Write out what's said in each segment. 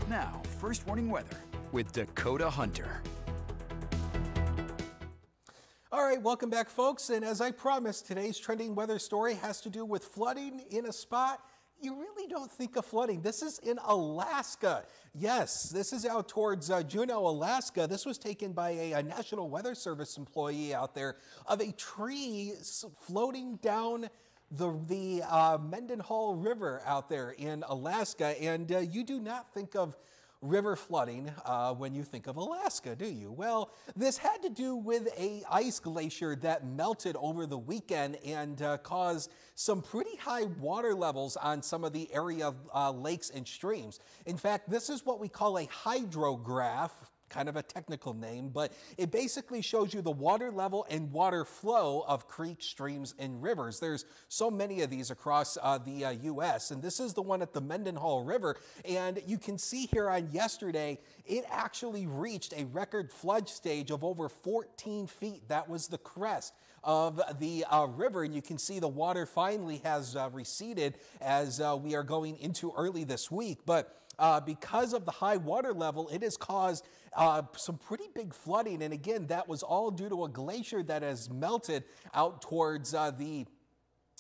Now, first warning weather with Dakota Hunter. All right, welcome back, folks. And as I promised, today's trending weather story has to do with flooding in a spot you really don't think of flooding. This is in Alaska. Yes, this is out towards Juneau, Alaska. This was taken by a National Weather Service employee out there of a tree floating down the Mendenhall River out there in Alaska. And you do not think of river flooding when you think of Alaska, do you? Well, this had to do with a ice glacier that melted over the weekend and caused some pretty high water levels on some of the area lakes and streams. In fact, this is what we call a hydrograph. Kind of a technical name, but it basically shows you the water level and water flow of creeks, streams, and rivers. There's so many of these across the U.S., and this is the one at the Mendenhall River. And you can see here on yesterday, it actually reached a record flood stage of over 14 feet. That was the crest of the river, and you can see the water finally has receded as we are going into early this week. But because of the high water level, it has caused some pretty big flooding. And again, that was all due to a glacier that has melted out towards the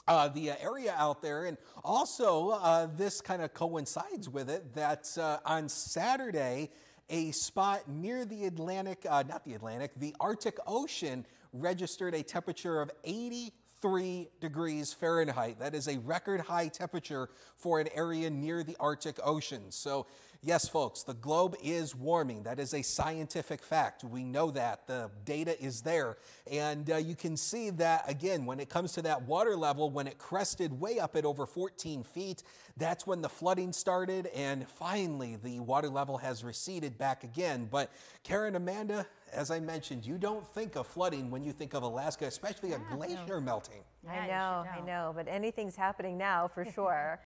area out there. And also this kind of coincides with it that on Saturday, a spot near the the Arctic Ocean registered a temperature of 83 degrees Fahrenheit. That is a record high temperature for an area near the Arctic Ocean. So yes, folks, the globe is warming. That is a scientific fact. We know that. The data is there. And you can see that, again, when it comes to that water level, when it crested way up at over 14 feet, that's when the flooding started. And finally, the water level has receded back again. But Karen, Amanda, as I mentioned, you don't think of flooding when you think of Alaska, especially a glacier melting. I know, but anything's happening now for sure.